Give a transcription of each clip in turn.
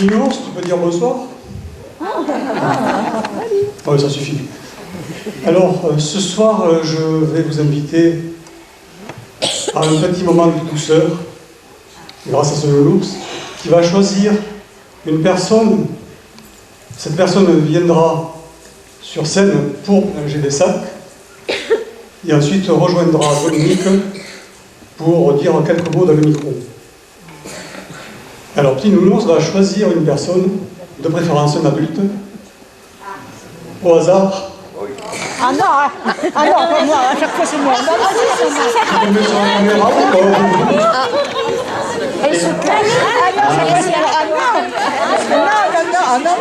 Inours, tu peux dire bonsoir? Oui, ça suffit. Alors, ce soir, je vais vous inviter à un petit moment de douceur, grâce à ce nounours, qui va choisir une personne. Cette personne viendra sur scène pour mélanger des sacs, et ensuite rejoindra Dominique pour dire quelques mots dans le micro. Alors, petit nounours va choisir une personne, de préférence un adulte, au hasard. Ah non, ah non, pas moi, à chaque fois c'est moi. Non, non, c'est moi. Tu peux mettre sur la caméra ou pas? Elle se cache. Ah non, chaque fois c'est moi. Ah non. Ah non.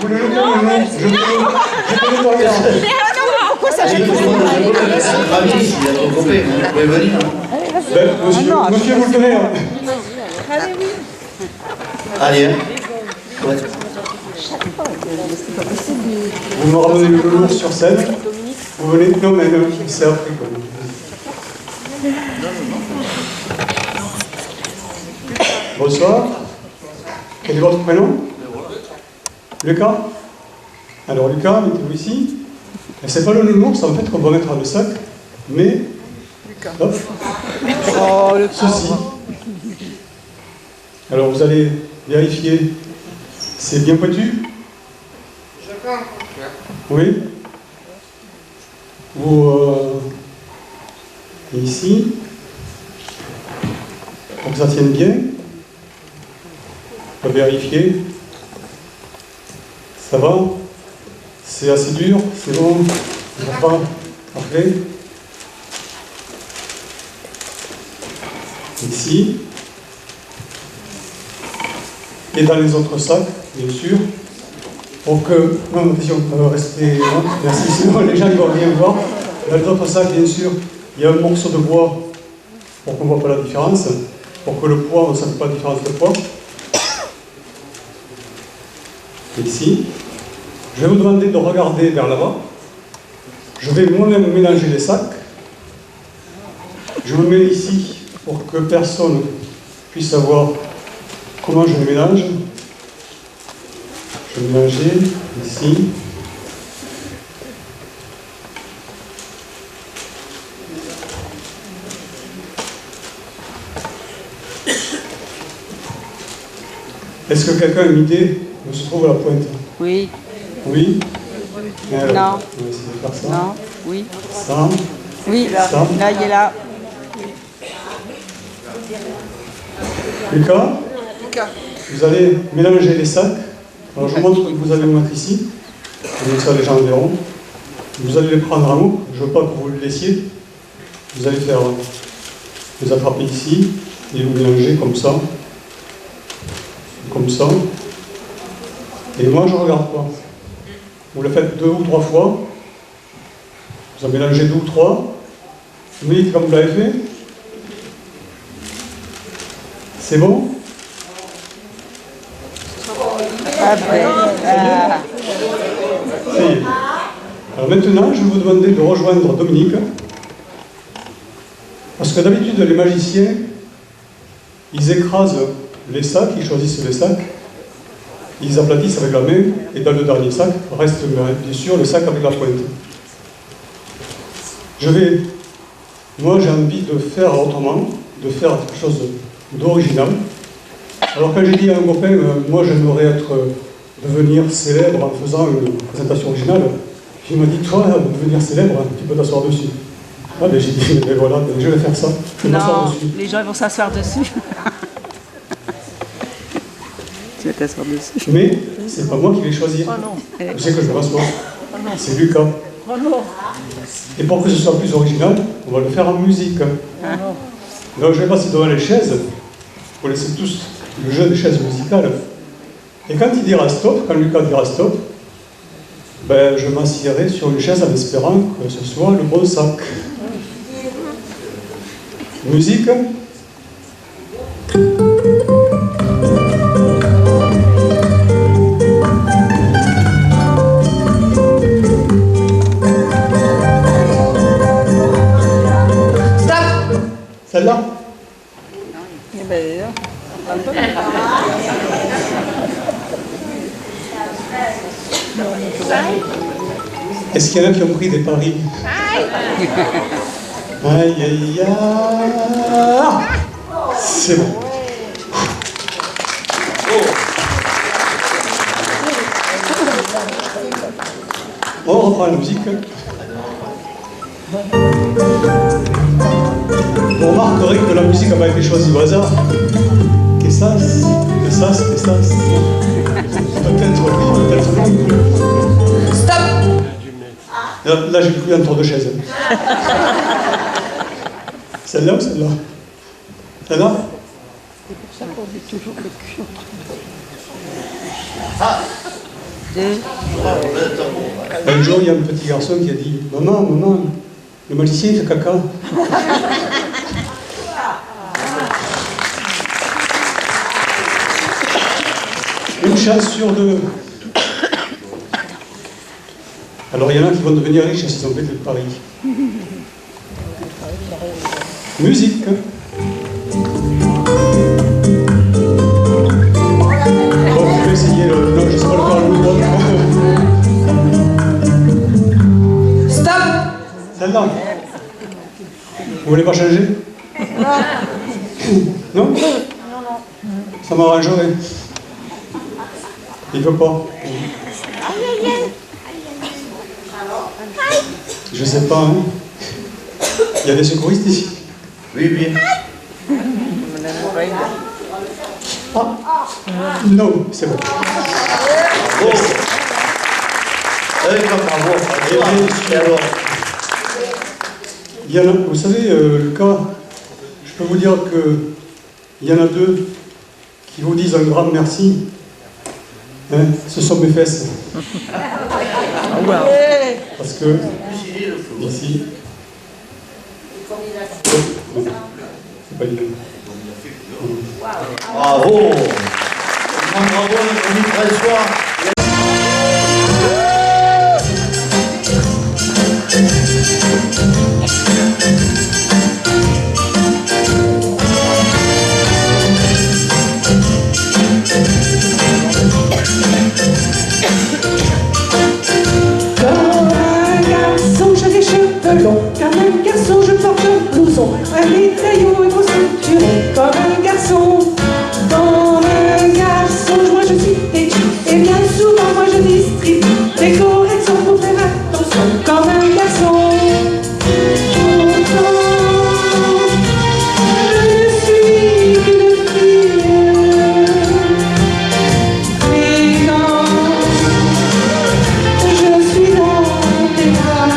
Vous le regarder. Pourquoi ça Allez, chaque tout fois le monde, c'est moi? notre ami, il a trop coupé, vous pouvez venir. Monsieur, vous le tenez. Allez, hein. Ouais. Vous me ramenez le nounours sur scène. Vous venez. Non, mais c'est après quoi. Bonsoir. Quel est votre prénom? Lucas. Alors Lucas, mettez-vous ici. Et c'est pas le nounours en fait qu'on va mettre dans le sac, mais hop, ceci. Alors vous allez vérifier, c'est bien pointu? Oui. Vous ici, pour que ça tienne bien. On va vérifier. Ça va? C'est assez dur? C'est bon? Ça va pas? Parfait. Ici. Et dans les autres sacs, bien sûr. Pour que... Non, attention, restez... Non, merci, sinon les gens ne vont rien voir. Dans les autres sacs, bien sûr, il y a un morceau de bois pour qu'on ne voit pas la différence. Pour que le poids, on ne sente pas la différence de poids. Ici. Je vais vous demander de regarder vers là-bas. Je vais moi-même mélanger les sacs. Je me mets ici pour que personne puisse savoir comment je les mélange. Je vais mélanger ici. Est-ce que quelqu'un a une idée où se trouve la pointe? Oui. Oui? Alors, Non. on va essayer de faire ça. Non. Oui. Ça. Oui. Ça. Là, il est là. Lucas, vous allez mélanger les sacs. Alors je vous montre que vous allez vous mettre ici. Comme ça les gens verront. Vous allez les prendre en haut. Je ne veux pas que vous le laissiez. Vous allez faire les attraper ici et vous mélanger comme ça. Comme ça. Et moi je ne regarde pas. Vous le faites 2 ou 3 fois. Vous en mélangez 2 ou 3. Vous me dites comme vous l'avez fait. C'est bon? Après. Ça y est. Alors maintenant, je vais vous demander de rejoindre Dominique. Parce que d'habitude, les magiciens, ils écrasent les sacs, ils choisissent les sacs, ils aplatissent avec la main, et dans le dernier sac, reste bien sûr le sac avec la pointe. Moi j'ai envie de faire autrement, de faire quelque chose d'original. Alors quand j'ai dit à un copain, moi j'aimerais devenir célèbre en faisant une présentation originale, il m'a dit, toi, devenir célèbre, tu peux t'asseoir dessus. Ah ben j'ai dit, ben voilà, ben, je vais faire ça, je vais m'asseoir Non, dessus. les gens vont s'asseoir dessus. Tu vas t'asseoir dessus. Mais c'est pas moi qui vais choisir. Je sais que je vais m'asseoir. C'est Lucas. Et pour que ce soit plus original, on va le faire en musique. Donc je vais passer devant les chaises. Vous connaissez tous le jeu des chaises musicales. Et quand il dira stop, quand Lucas dira stop, ben, je m'assierai sur une chaise en espérant que ce soit le bon sac. Musique. Stop. Celle-là. Eh ben, Est-ce qu'il y en a qui ont pris des paris? Aïe, aïe, aïe. C'est bon. On reprend la musique. Vous remarquerez que la musique n'a pas été choisie au hasard. Qu'est-ce peut-être oui, peut-être non. Stop. Là j'ai pris un tour de chaise. Celle-là ou celle-là? Celle-là? Un jour, il y a un petit garçon qui a dit « Maman, maman, le magicien il fait caca. » Une chance sur deux. Alors il y en a qui vont devenir riches s'ils ont fait le pari. Musique. Bon, tu peux essayer le... Non, je ne sais pas le faire le Stop. Celle-là. Vous voulez pas changer? Non. Non? Ça m'arrangerait. Il veut pas. Je sais pas, hein. Il y a des secouristes ici. Oui, bien. Ah. Non, c'est bon. Bravo. Bravo. Et alors? Il y en a, vous savez, Lucas, je peux vous dire que il y en a deux qui vous disent un grand merci. Hein, ce sont mes fesses. Parce que, ici, c'est pas évident. Bravo. Bravo, on y très soir. Comme un garçon, je porte un blouson, un médaillon, un gros ceinturon. Comme un garçon, moi je suis têtu. Et bien souvent, moi je distribue des corrections pour faire attention. Comme un garçon, pourtant, je suis qu'une fille. Mais quand je suis dans tes bras,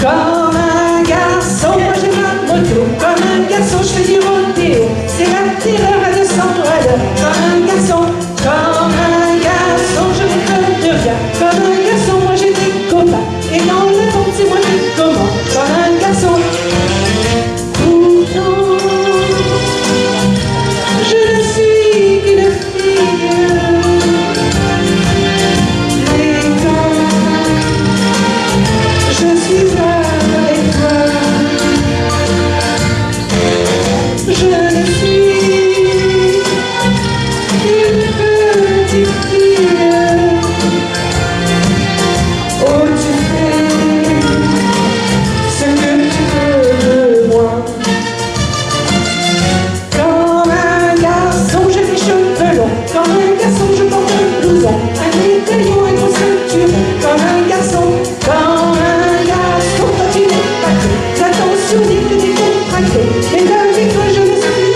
comme un garçon, moi j'ai ma moto. Comme un garçon, je fais du rodéo. C'est la terreur à 200 à l'heure. Comme un garçon, je m'étonne de rien. Comme un garçon, moi j'ai des copains. Et dans le monde, c'est moi qui commande. Comme un garçon. Pourtant, je ne suis qu'une fille. Mais quand je suis avec toi, je ne suis qu'une petite fille. Oh, tu fais ce que tu veux de moi. Comme un garçon, j'ai les cheveux longs. Comme un garçon, je porte un blouson, un médaillon, un gros ceinturon. Comme un garçon, quand tu n'es pas cru. Attention, dis que t'es contracté. Mais avec toi, je ne suis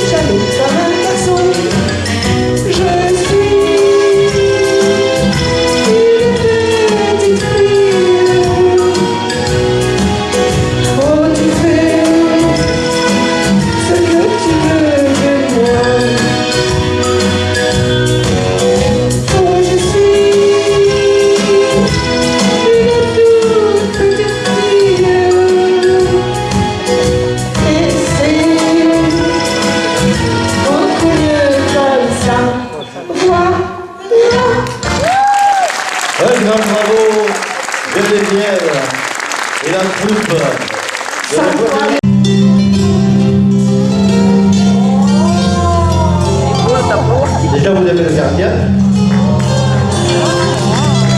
groupe de la Guadeloupe. Déjà, vous avez le gardien.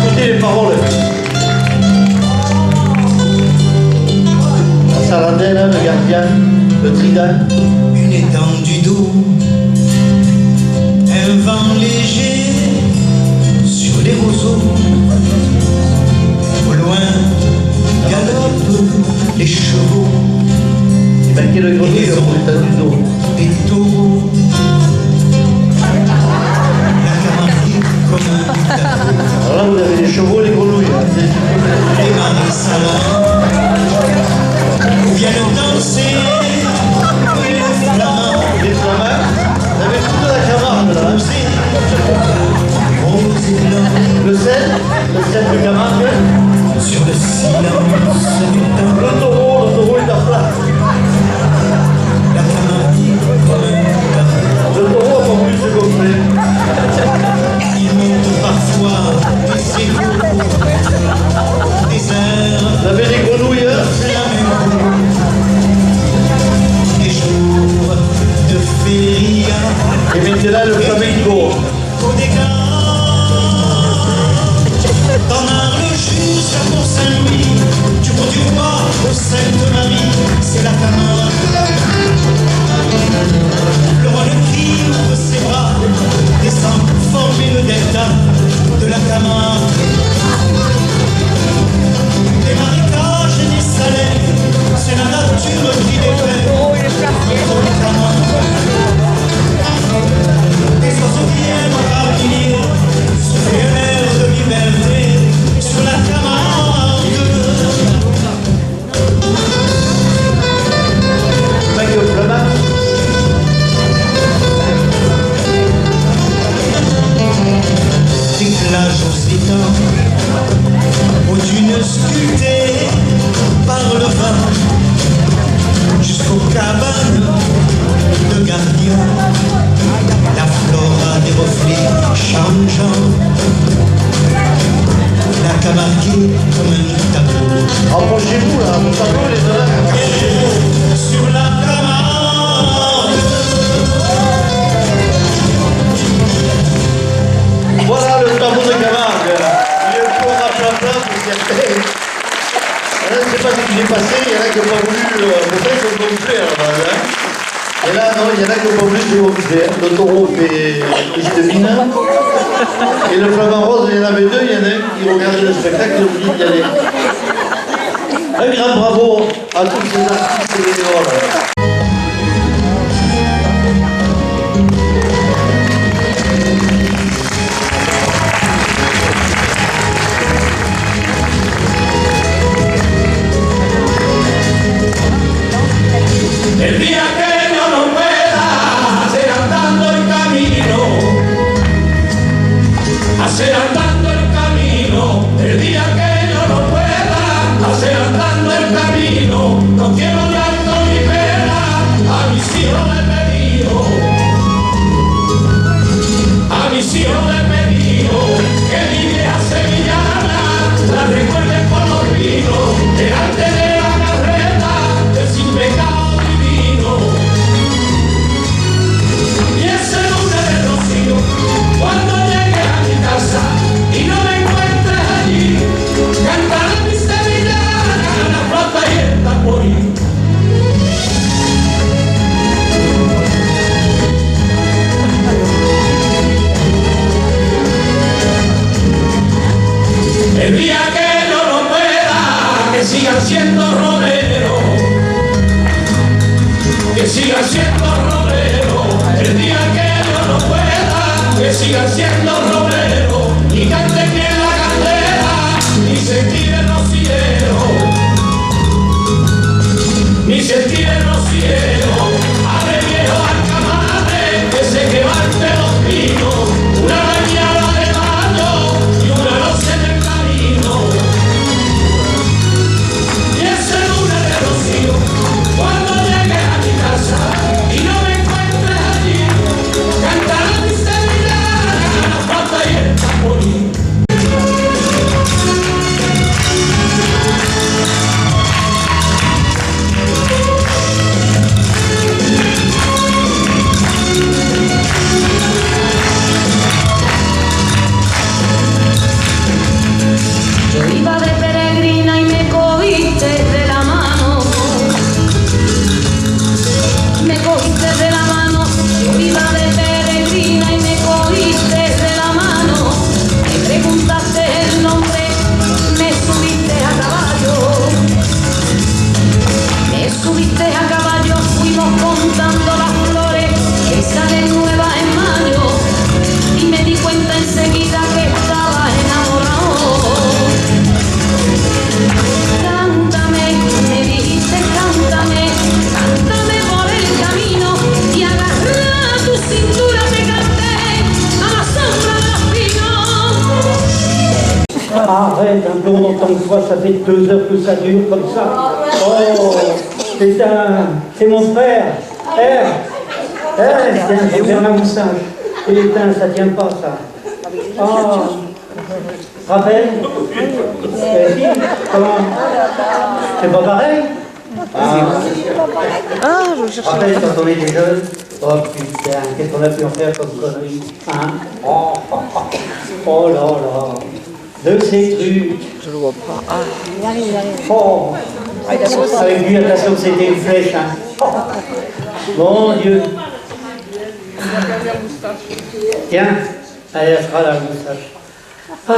Écoutez les paroles. La saladelle, le gardien, le trident. Une étendue d'eau, un vent léger sur les roseaux. Au loin galopent les chevaux, Il manquait le grenouille pour l'état du dos. des taureaux. La Camargue comme un tableau, Alors là, vous avez les chevaux, les grenouilles. Hein. les maris salins viennent danser les flamants. Les flamants, vous avez toute la Camargue là. Hein. Roses et blancs Le sel de Camargue. sur le silence du temps. Le taureau est en place. La Camargue comme un tableau. Le taureau a pas voulu se gonfler. Il monte parfois des égouts, des airs Vous avez les grenouilles. Hein. flamencos, des jours de feria, Et maintenant le flamenco. au dégât. D'en Arles jusqu'à Port-Saint-Louis, du Pont du Roi au Sainte-Marie, c'est la Camargue. Le Rhône qui ouvre ses bras, descend former le delta de la Camargue. Des marécages et des salets, c'est la nature qui dépeint entre les Camargues. Des oiseaux viennent rapiner, souffler un air de liberté sur la Camargue. Michael Flamand. Des plages aux étangs, aux dunes sculptées par le vent, jusqu'aux cabanes de gardiens, la flore a des reflets changeants. La Camargue comme un tableau. Approchez-vous là, votre tableau il est de là. Sur la Camargue. Voilà le tableau de Camargue. Il est un peu rattrapant pour certains. Je ne sais pas ce qui s'est passé, il y en a qui n'ont pas voulu, peut-être se gonfler à la base. Hein. Et là, non, il y en a qui n'ont pas voulu se gonfler. Hein. Le taureau fait piste mine. Et le flamant rose, il y en avait deux, il y en a un qui regardait le spectacle et oublie d'y aller. Un grand bravo à tous ces artistes bénévoles. El día que yo no pueda hacer andando el camino, hacer andando el camino, el día que yo no pueda hacer andando el camino, no quiero llanto ni pena, a mis hijos les he pedido, a mis hijos les he pedido, que mi vieja sevillana la recuerde por los vinos, delante de la carreta del sin pecado. Y ese lunes de rocío, cuando llegues a mi casa y no me encuentres allí, cantaré mi sevillana, la flauta y el tamboril. El día que yo no pueda, que sigan siendo romeros, que sigan siendo romeros, el día que yo no pueda, que sigan siendo romeros, ni canten ni en la candela, ni sentir el rociero, ni sentir el rociero, abre viejo alcamare, que se levante los pinos, una mañana de mayo y una noche en el camino, y ese lunes de rocío, cuando llegue a mi casa y no me encuentres allí, cantaré mi sevillana, la flauta y el tamboril. cogiste de la mano, yo iba de peregrina y me cogiste de la mano, me preguntaste el nombre, me subiste a caballo, fuimos contando las flores que salen nuevas en mayo, y me di cuenta enseguida que estaba enamorado. Cántame, me dijiste cántame, cántame por el camino, y agarrada a tu cintura te canté a la sombra de los pinos. Arrête, un peu longtemps que toi, ça fait 2 heures que ça dure comme ça. Oh, c'est mon frère. J'ai ouvert la moustache. Et l'éteint, ça tient pas, ça. Oh, rappelle comment? C'est pas pareil? Rappelle quand on était jeunes. Oh putain, qu'est-ce qu'on a pu en faire comme conneries, hein? Oh là là. De ces trucs. Je le vois pas. Oh. Avec lui, attention que c'était une flèche, hein. Oh. Mon Dieu. Tiens, allez, elle sera la moustache. Ah.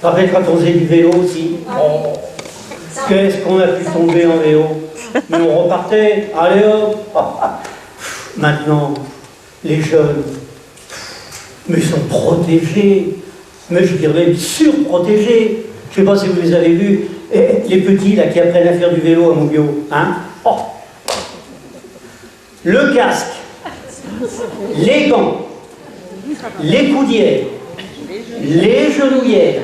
Je rappelle quand on faisait du vélo aussi. Oh. Qu'est-ce qu'on a pu tomber en vélo. Mais on repartait, allez hop. Maintenant, les jeunes, mais ils sont protégés. Mais je dirais surprotégés. Je ne sais pas si vous les avez vus, les petits là qui apprennent à faire du vélo à Montbio. Hein? Oh. Le casque, les gants, les coudières, les genouillères,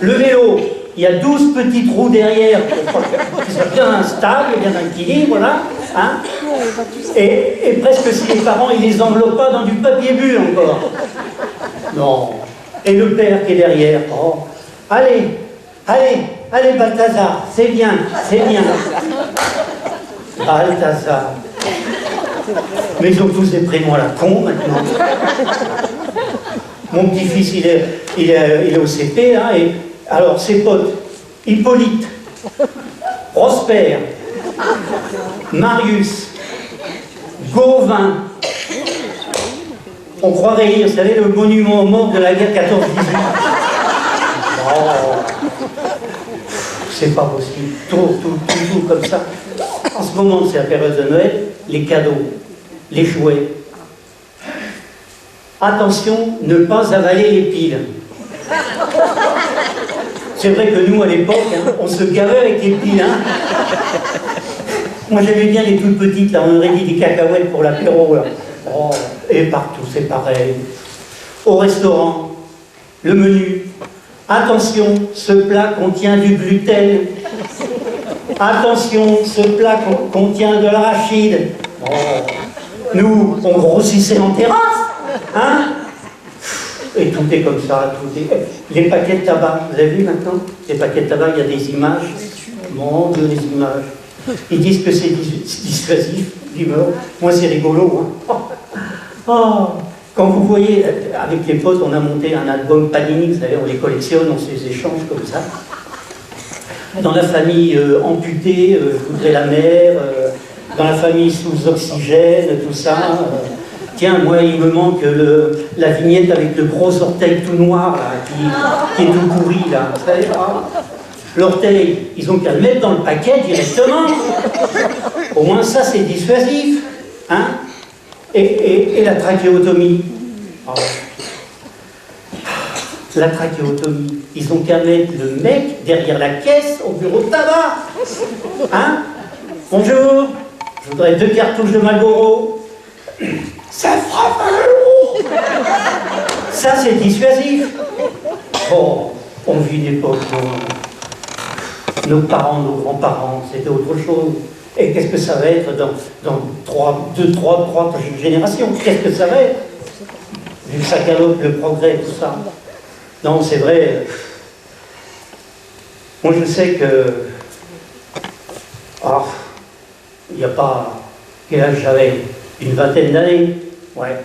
le vélo, il y a 12 petits trous derrière pour que ce soit bien stable, bien équilibre, là. Hein? Et presque si les parents ils les enveloppent pas dans du papier bulle encore. Non. Et le père qui est derrière, oh, allez, Balthazar, c'est bien. Balthazar. Mais ils ont tous des prénoms à la con maintenant. Mon petit-fils, il est au CP, hein, et alors ses potes, Hippolyte, Prosper, Marius, Gauvin. On croirait lire, vous savez, le monument aux morts de la guerre 14-18. Oh, c'est pas possible. Tout comme ça. En ce moment, c'est la période de Noël, les cadeaux, les jouets. Attention, ne pas avaler les piles. C'est vrai que nous, à l'époque, hein, on se gavait avec les piles. Hein. Moi, j'aimais bien les toutes petites, là, on aurait dit des cacahuètes pour l'apéro. Oh, et partout, c'est pareil. Au restaurant, le menu. Attention, ce plat contient du gluten. Attention, ce plat contient de l'arachide. Oh. Nous, on grossissait en terrasse. Hein? Et tout est comme ça, tout est... Les paquets de tabac, vous avez vu maintenant? Les paquets de tabac, il y a des images. Mon Dieu, les images. Ils disent que c'est dissuasif. Moi, c'est rigolo. Hein? Oh. Quand vous voyez, avec les potes, on a monté un album Panini, vous savez, on les collectionne, on se les échange comme ça. Dans la famille amputée, je voudrais la mère, dans la famille sous oxygène, tout ça. Tiens, moi, il me manque la vignette avec le gros orteil tout noir, là, qui est tout pourri, là. Vous savez, l'orteil, ils ont qu'à le mettre dans le paquet directement. Au moins, ça, c'est dissuasif. Hein? Et la trachéotomie. Oh. La trachéotomie. Ils ont qu'à mettre le mec derrière la caisse au bureau de tabac. Hein? Bonjour, je voudrais 2 cartouches de Marlboro. Ça fera 20 €. Ça, c'est dissuasif. Oh, on vit une époque où nos parents, nos grands-parents, c'était autre chose. Et qu'est-ce que ça va être dans 3 prochaines générations? Qu'est-ce que ça va être? Vu que ça galope le progrès, tout ça. Non, c'est vrai. Moi, je sais que... Ah, il n'y a pas... Quel âge j'avais? Une vingtaine d'années. Ouais.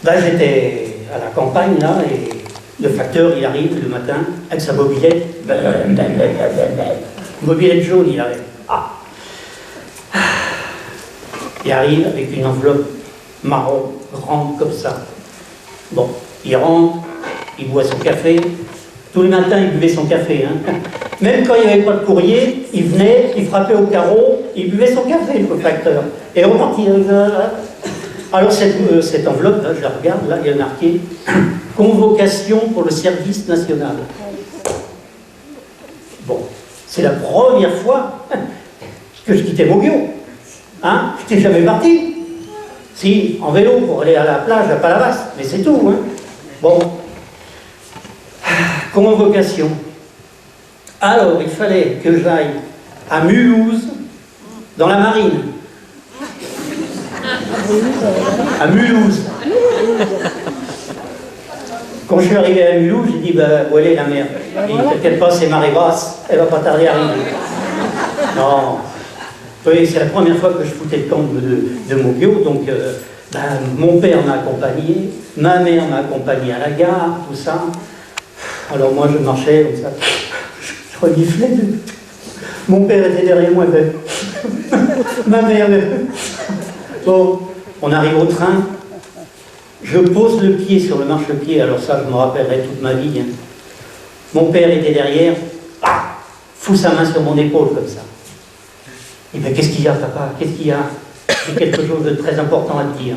Là, j'étais à la campagne, là, et le facteur, il arrive le matin avec sa mobilette. Mobilette jaune, il arrive. Ah. Il arrive avec une enveloppe marron, grande comme ça. Bon, il rentre, il boit son café. Tous les matins, il buvait son café. Hein. Même quand il n'y avait pas de courrier, il venait, il frappait au carreau, il buvait son café, le facteur. Et repartit. Alors cette enveloppe, là, je la regarde, là, il y a marqué « Convocation pour le service national ». Bon, c'est la première fois que je quittais Moguio. Hein? Je n'étais jamais parti. Si, en vélo pour aller à la plage à Palavas, mais c'est tout. Hein? Bon. Convocation. Alors, il fallait que j'aille à Mulhouse, dans la marine. À Mulhouse. Quand je suis arrivé à Mulhouse, j'ai dit, bah, où elle est la mer? Il dit, t'inquiète pas, c'est marée basse, elle va pas tarder à arriver. Non. Vous voyez, c'est la première fois que je foutais le camp de Moguio, donc ben, mon père m'a accompagné, ma mère m'a accompagné à la gare, tout ça. Alors moi, je marchais comme ça, je reniflais. Mon père était derrière moi, ma mère. Bon, on arrive au train. Je pose le pied sur le marchepied, alors ça, je me rappellerai toute ma vie. Hein. Mon père était derrière, fout sa main sur mon épaule comme ça. Il dit, mais qu'est-ce qu'il y a, papa? Qu'est-ce qu'il y a? J'ai quelque chose de très important à te dire.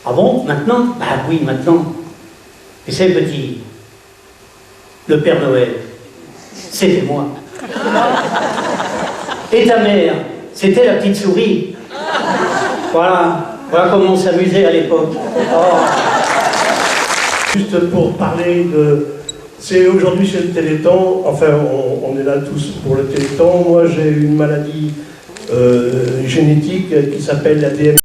Ah bon, maintenant? Ah oui, maintenant. Et c'est petit. Le Père Noël, c'était moi. Et ta mère, c'était la petite souris. Voilà. Voilà comment on s'amusait à l'époque. Oh. Juste pour parler de... Aujourd'hui c'est le Téléthon, enfin on est là tous pour le Téléthon. Moi j'ai une maladie génétique qui s'appelle la DMD.